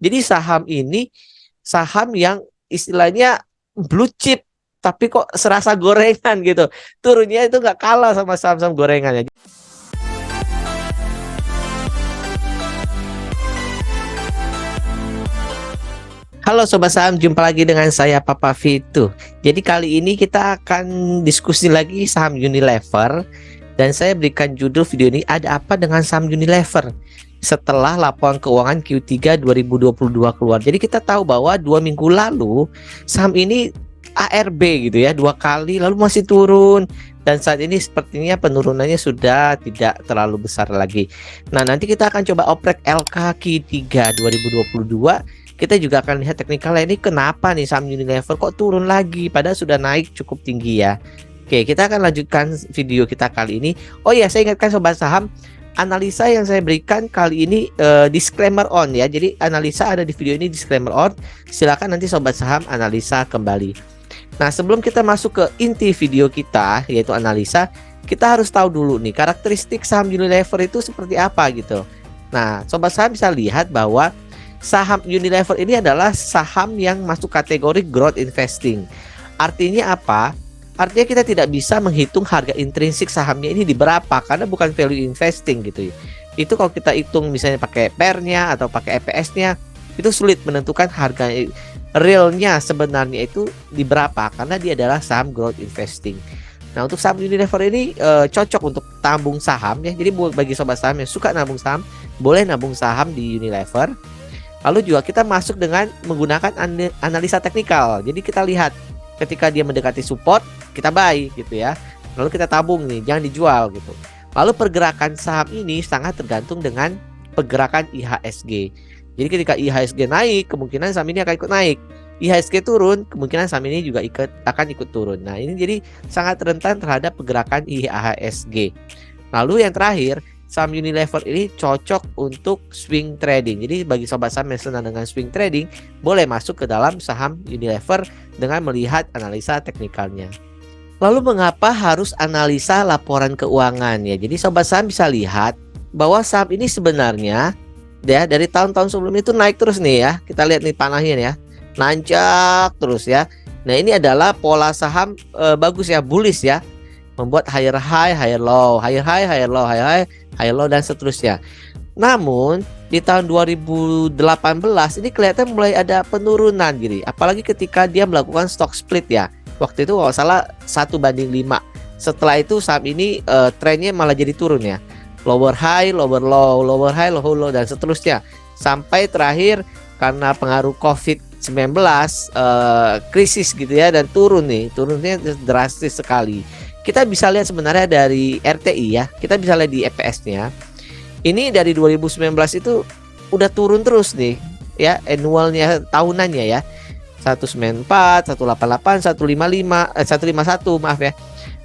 Jadi saham ini saham yang istilahnya blue chip, tapi kok serasa gorengan gitu. Turunnya itu nggak kalah sama saham-saham gorengan ya. Halo Sobat Saham, jumpa lagi dengan saya Papa Fitu. Jadi kali ini kita akan diskusi lagi saham Unilever. Dan saya berikan judul video ini, ada apa dengan saham Unilever setelah laporan keuangan Q3 2022 keluar. Jadi kita tahu bahwa 2 minggu lalu saham ini ARB gitu ya, 2 kali lalu masih turun. Dan saat ini sepertinya penurunannya sudah tidak terlalu besar lagi. Nah, nanti kita akan coba oprek LK Q3 2022. Kita juga akan lihat teknikalnya, ini kenapa nih saham Unilever kok turun lagi padahal sudah naik cukup tinggi ya. Oke, kita akan lanjutkan video kita kali ini. Oh ya, saya ingatkan Sobat Saham, analisa yang saya berikan kali ini disclaimer on ya. Jadi analisa ada di video ini disclaimer on. Silakan nanti Sobat Saham analisa kembali. Nah, sebelum kita masuk ke inti video kita yaitu analisa, kita harus tahu dulu nih karakteristik saham Unilever itu seperti apa gitu. Nah, Sobat Saham bisa lihat bahwa saham Unilever ini adalah saham yang masuk kategori growth investing. Artinya apa? Artinya kita tidak bisa menghitung harga intrinsik sahamnya ini di berapa, karena bukan value investing gitu ya. Itu kalau kita hitung misalnya pakai PER-nya atau pakai EPS-nya, itu sulit menentukan harga realnya sebenarnya itu di berapa, karena dia adalah saham growth investing. Nah, untuk saham Unilever ini cocok untuk tabung saham ya. Jadi bagi sobat saham yang suka nabung saham, boleh nabung saham di Unilever. Lalu juga kita masuk dengan menggunakan analisa teknikal. Jadi kita lihat ketika dia mendekati support, kita buy gitu ya. Lalu kita tabung nih, jangan dijual gitu. Lalu pergerakan saham ini sangat tergantung dengan pergerakan IHSG. Jadi ketika IHSG naik, kemungkinan saham ini akan ikut naik. IHSG turun, kemungkinan saham ini juga akan ikut turun. Nah, ini jadi sangat rentan terhadap pergerakan IHSG. Lalu yang terakhir, saham Unilever ini cocok untuk swing trading. Jadi bagi sobat saham yang senang dengan swing trading, boleh masuk ke dalam saham Unilever dengan melihat analisa teknikalnya. Lalu mengapa harus analisa laporan keuangan ya? Jadi sobat saham bisa lihat bahwa saham ini sebenarnya ya dari tahun-tahun sebelum itu naik terus nih ya. Kita lihat nih panahnya ya, nanjak terus ya. Nah, ini adalah pola saham bagus ya, bullish ya, membuat higher high, higher low, higher high, higher low, higher high, higher low dan seterusnya. Namun di tahun 2018 ini kelihatan mulai ada penurunan gitu. Apalagi ketika dia melakukan stock split ya. Waktu itu kalau salah 1:5. Setelah itu saham ini trennya malah jadi turun ya. Lower high, lower low, lower high, lower low dan seterusnya. Sampai terakhir karena pengaruh COVID-19 krisis gitu ya, dan turun nih. Turunnya drastis sekali. Kita bisa lihat sebenarnya dari RTI ya. Kita bisa lihat di EPS-nya. Ini dari 2019 itu udah turun terus nih ya, annualnya, tahunannya ya. 194, 188, 155, 151 maaf ya.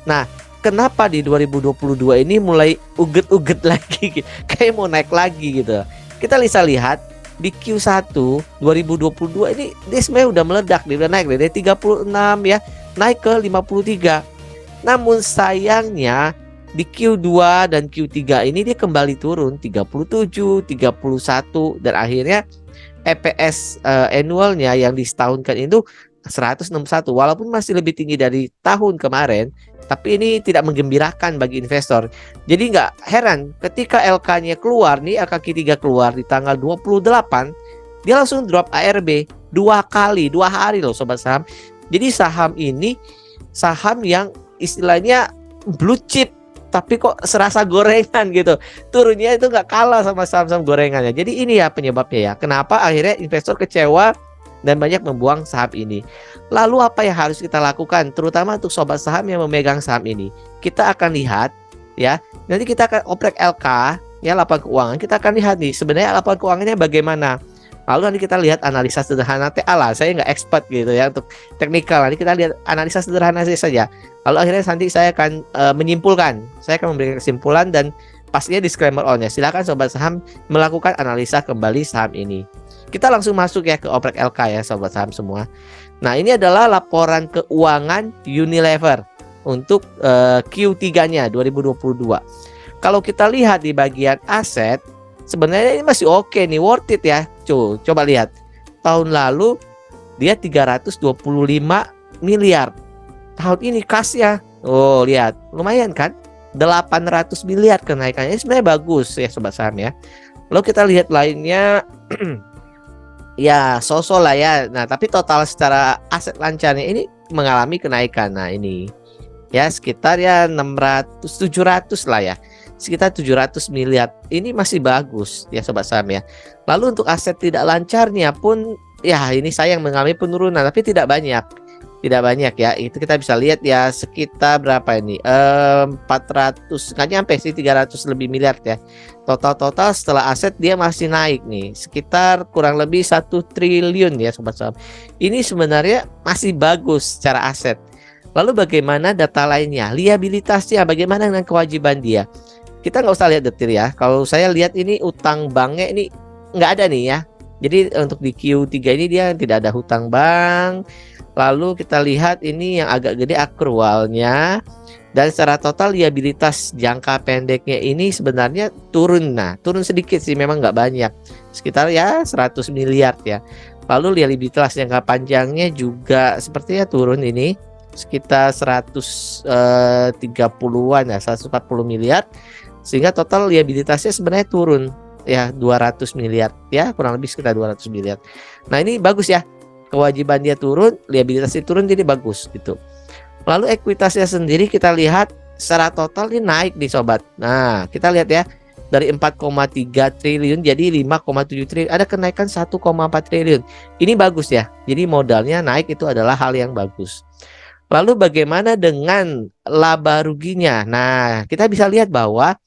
Nah, kenapa di 2022 ini mulai uget-uget lagi, kayak mau naik lagi gitu. Kita bisa lihat di Q1 2022 ini dia sebenarnya udah meledak, dia udah naik dari 36 ya, naik ke 53. Namun sayangnya di Q2 dan Q3 ini dia kembali turun 37, 31 dan akhirnya EPS annualnya yang disetahunkan itu 161, walaupun masih lebih tinggi dari tahun kemarin, tapi ini tidak menggembirakan bagi investor. Jadi nggak heran ketika LK-nya keluar nih, LK Q3 keluar di tanggal 28, dia langsung drop ARB 2 kali, 2 hari loh sobat saham. Jadi saham ini saham yang istilahnya blue chip, tapi kok serasa gorengan gitu. Turunnya itu nggak kalah sama saham-saham gorengannya. Jadi ini ya penyebabnya ya, kenapa akhirnya investor kecewa dan banyak membuang saham ini. Lalu apa yang harus kita lakukan, terutama untuk sobat saham yang memegang saham ini? Kita akan lihat ya, nanti kita akan oprek LK ya, laporan keuangan. Kita akan lihat nih sebenarnya laporan keuangannya bagaimana. Lalu nanti kita lihat analisa sederhana TA lah. Saya nggak expert gitu ya untuk teknikal. Nanti kita lihat analisa sederhana saja. Lalu akhirnya nanti saya akan menyimpulkan. Saya akan memberikan kesimpulan dan pastinya disclaimer on ya. Silakan sobat saham melakukan analisa kembali saham ini. Kita langsung masuk ya ke oprek LK ya sobat saham semua. Nah, ini adalah laporan keuangan Unilever untuk Q3-nya 2022. Kalau kita lihat di bagian aset, sebenarnya ini masih oke nih, worth it ya. Coba lihat. Tahun lalu dia 325 miliar. Tahun ini kasnya, oh lihat, lumayan kan? 800 miliar kenaikannya, sebenarnya bagus ya sobat saham ya. Lalu kita lihat lainnya ya sosok lah ya. Nah, tapi total secara aset lancarnya ini mengalami kenaikan. Nah, ini ya sekitar ya 600 700 lah ya. Sekitar 700 miliar. Ini masih bagus ya sobat saham ya. Lalu untuk aset tidak lancarnya pun ya ini sayang mengalami penurunan, tapi tidak banyak. Tidak banyak ya. Itu kita bisa lihat ya sekitar berapa ini? 400, nggak nyampe sih, 300 lebih miliar ya. Total setelah aset dia masih naik nih, sekitar kurang lebih 1 triliun ya sobat saham. Ini sebenarnya masih bagus secara aset. Lalu bagaimana data lainnya? Liabilitasnya bagaimana dengan kewajiban dia? Kita nggak usah lihat detail ya. Kalau saya lihat ini utang banknya ini nggak ada nih ya. Jadi untuk di Q3 ini dia tidak ada hutang bank. Lalu kita lihat ini yang agak gede akrualnya. Dan secara total liabilitas jangka pendeknya ini sebenarnya turun. Nah, turun sedikit sih, memang nggak banyak. Sekitar ya 100 miliar ya. Lalu liabilitas jangka panjangnya juga sepertinya turun ini. Sekitar 130-an ya, 140 miliar. Sehingga total liabilitasnya sebenarnya turun ya 200 miliar ya, kurang lebih sekitar 200 miliar. Nah, ini bagus ya. Kewajiban dia turun, liabilitasnya turun, jadi bagus gitu. Lalu ekuitasnya sendiri kita lihat secara total ini naik nih sobat. Nah, kita lihat ya dari 4,3 triliun jadi 5,7 triliun, ada kenaikan 1,4 triliun. Ini bagus ya. Jadi modalnya naik, itu adalah hal yang bagus. Lalu bagaimana dengan laba ruginya? Nah, kita bisa lihat bahwa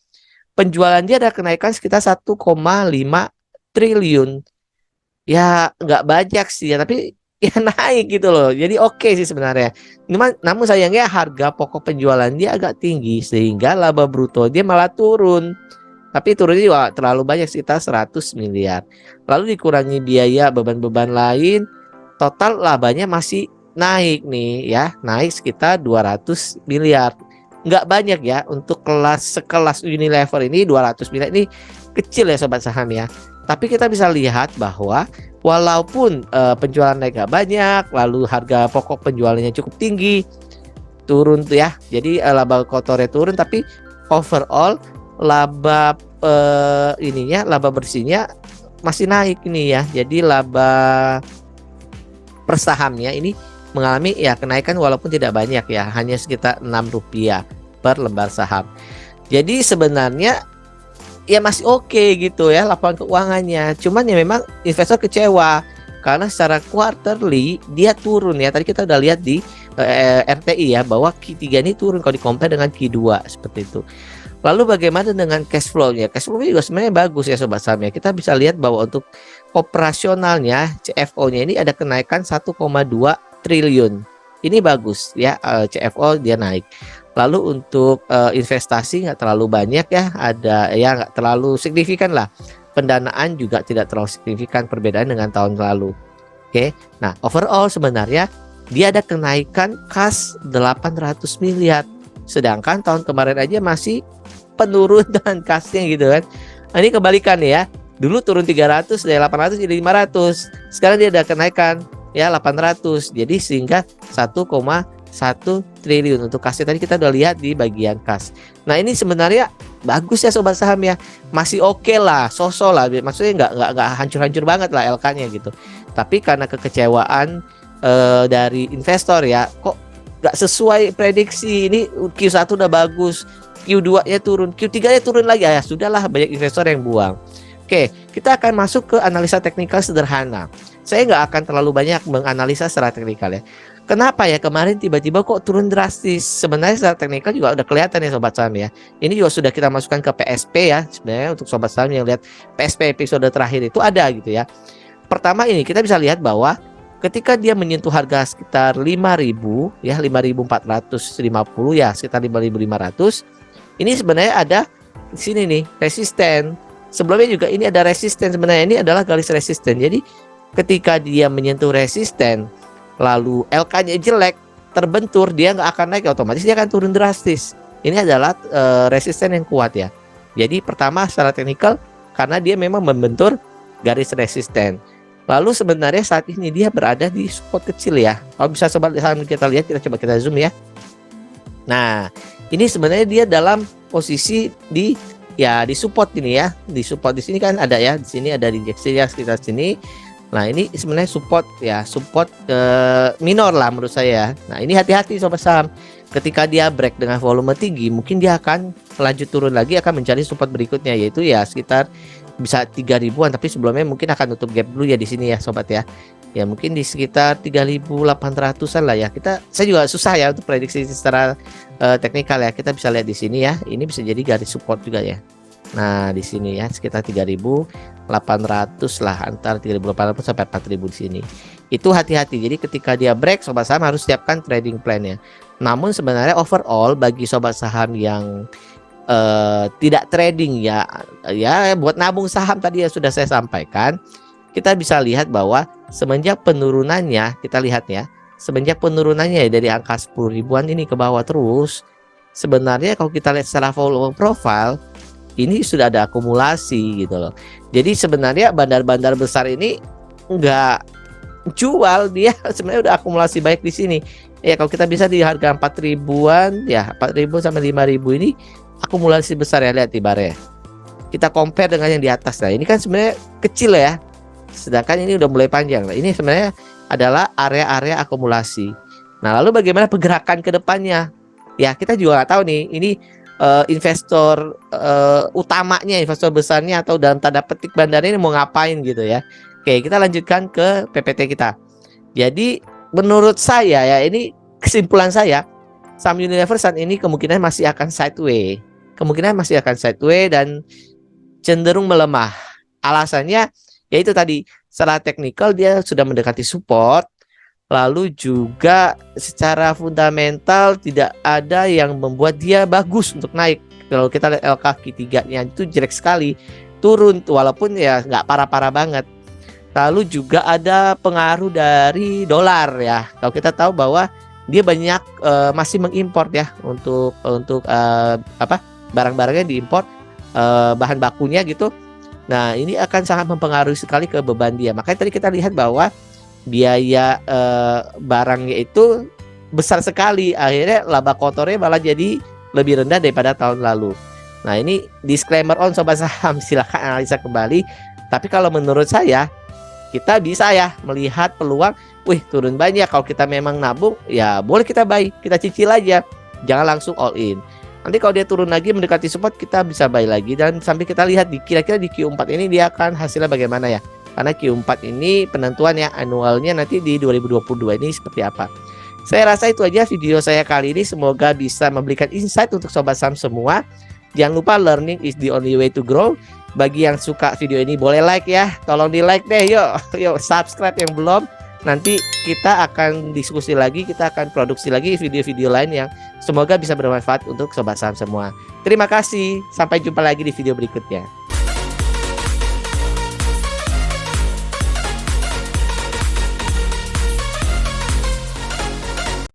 penjualan dia ada kenaikan sekitar 1,5 triliun. Ya nggak banyak sih ya, tapi ya naik gitu loh. Jadi oke sih sebenarnya. Namun sayangnya harga pokok penjualan dia agak tinggi sehingga laba bruto dia malah turun. Tapi turunnya juga terlalu banyak, sekitar 100 miliar. Lalu dikurangi biaya beban-beban lain, total labanya masih naik nih ya, naik sekitar 200 miliar. Nggak banyak ya untuk sekelas Unilever ini, 200 miliar ini kecil ya sobat saham ya. Tapi kita bisa lihat bahwa walaupun penjualan naik gak banyak, lalu harga pokok penjualannya cukup tinggi, turun tuh ya. Jadi laba kotornya turun, tapi overall laba laba bersihnya masih naik ini ya. Jadi laba per sahamnya ini mengalami ya kenaikan walaupun tidak banyak ya, hanya sekitar Rp6 per lembar saham. Jadi sebenarnya ya masih oke gitu ya laporan keuangannya. Cuman ya memang investor kecewa karena secara quarterly dia turun ya. Tadi kita udah lihat di RTI ya bahwa Q3 ini turun kalau di-compare dengan Q2 seperti itu. Lalu bagaimana dengan cash flow-nya? Cash flow-nya juga sebenarnya bagus ya sobat saham ya. Kita bisa lihat bahwa untuk operasionalnya CFO-nya ini ada kenaikan 1,2 triliun. Ini bagus ya, CFO dia naik. Lalu untuk investasi nggak terlalu banyak ya, ada ya nggak terlalu signifikan lah. Pendanaan juga tidak terlalu signifikan perbedaan dengan tahun lalu. Oke, nah overall sebenarnya dia ada kenaikan kas 800 miliar. Sedangkan tahun kemarin aja masih penurunan kasnya gitu kan. Nah, ini kebalikan ya. Dulu turun 300 dari 800 jadi 500. Sekarang dia ada kenaikan ya 800. Jadi sehingga 1,1 triliun untuk kasnya tadi kita udah lihat di bagian kas. Nah, ini sebenarnya bagus ya sobat saham ya. Masih oke lah, sosok lah. Maksudnya nggak hancur-hancur banget lah LK-nya gitu. Tapi karena kekecewaan dari investor ya, kok nggak sesuai prediksi. Ini Q1 udah bagus, Q2-nya turun, Q3-nya turun lagi. Ya sudahlah, banyak investor yang buang. Oke, kita akan masuk ke analisa teknikal sederhana. Saya nggak akan terlalu banyak menganalisa secara teknikal ya. Kenapa ya kemarin tiba-tiba kok turun drastis? Sebenarnya secara teknikal juga udah kelihatan ya sobat saham ya. Ini juga sudah kita masukkan ke PSP ya. Sebenarnya untuk sobat saham yang lihat PSP episode terakhir itu ada gitu ya. Pertama ini kita bisa lihat bahwa ketika dia menyentuh harga sekitar 5.000 ya, 5.450 ya, sekitar 5.500. Ini sebenarnya ada di sini nih resisten. Sebelumnya juga ini ada resisten, sebenarnya ini adalah garis resisten. Jadi ketika dia menyentuh resisten lalu LK-nya jelek, terbentur, dia nggak akan naik, otomatis dia akan turun drastis. Ini adalah resisten yang kuat ya. Jadi pertama secara teknikal karena dia memang membentur garis resisten. Lalu sebenarnya saat ini dia berada di support kecil ya. Kalau bisa sobat saham kita lihat, kita coba kita zoom ya. Nah, ini sebenarnya dia dalam posisi di support ini ya. Di support di sini kan ada ya, di sini ada rejection ya sekitar sini. Nah, ini sebenarnya support ya, support minor lah menurut saya. Nah, ini hati-hati sobat saham. Ketika dia break dengan volume tinggi, mungkin dia akan lanjut turun lagi, akan mencari support berikutnya, yaitu ya sekitar bisa 3.000-an, tapi sebelumnya mungkin akan tutup gap dulu ya di sini ya sobat ya. Ya mungkin di sekitar 3.800-an lah ya. Saya juga susah ya untuk prediksi secara teknikal ya. Kita bisa lihat di sini ya. Ini bisa jadi garis support juga ya. Nah, di sini ya sekitar 3.800 lah, antara 3.800 sampai 4.000 di sini. Itu hati-hati. Jadi ketika dia break, sobat saham harus siapkan trading plan-nya. Namun sebenarnya overall bagi sobat saham yang tidak trading ya buat nabung saham tadi yang sudah saya sampaikan, kita bisa lihat bahwa semenjak penurunannya, kita lihat ya, semenjak penurunannya dari angka 10 ribuan ini ke bawah terus, sebenarnya kalau kita lihat secara volume profile ini sudah ada akumulasi gitu loh. Jadi sebenarnya bandar-bandar besar ini nggak jual, dia sebenarnya udah akumulasi baik di sini. Ya kalau kita bisa di harga 4 ribuan ya, 4.000 sampai 5.000 ini akumulasi besar ya, lihat di barnya. Kita compare dengan yang di atas. Nah, ini kan sebenarnya kecil ya. Sedangkan ini udah mulai panjang. Nah, ini sebenarnya adalah area-area akumulasi. Nah, lalu bagaimana pergerakan ke depannya? Ya, kita juga nggak tahu nih, ini investor utamanya, investor besarnya atau dalam tanda petik bandarnya ini mau ngapain gitu ya. Oke, kita lanjutkan ke PPT kita. Jadi, menurut saya ya, ini kesimpulan saya, saham Unilever saat ini kemungkinan masih akan sideways. Dan cenderung melemah. Alasannya yaitu tadi, secara teknikal dia sudah mendekati support, lalu juga secara fundamental tidak ada yang membuat dia bagus untuk naik. Kalau kita lihat LKQ3-nya itu jelek sekali, turun walaupun ya nggak parah-parah banget. Lalu juga ada pengaruh dari dolar ya. Kalau kita tahu bahwa dia banyak masih mengimpor ya untuk barang-barangnya diimpor, bahan bakunya gitu. Nah, ini akan sangat mempengaruhi sekali ke beban dia. Makanya tadi kita lihat bahwa biaya barangnya itu besar sekali. Akhirnya laba kotornya malah jadi lebih rendah daripada tahun lalu. Nah, ini disclaimer on sobat saham, silahkan analisa kembali. Tapi kalau menurut saya, kita bisa ya melihat peluang, wih turun banyak. Kalau kita memang nabung, ya boleh kita buy, kita cicil aja, jangan langsung all in. Nanti kalau dia turun lagi mendekati support, kita bisa buy lagi. Dan sampai kita lihat kira-kira di Q4 ini dia akan hasilnya bagaimana ya. Karena Q4 ini penentuan ya annualnya nanti di 2022 ini seperti apa. Saya rasa itu aja video saya kali ini. Semoga bisa memberikan insight untuk sobat saham semua. Jangan lupa learning is the only way to grow. Bagi yang suka video ini boleh like ya. Tolong di like deh, yuk subscribe yang belum. Nanti kita akan diskusi lagi, kita akan produksi lagi video-video lain yang semoga bisa bermanfaat untuk sobat saham semua. Terima kasih, sampai jumpa lagi di video berikutnya.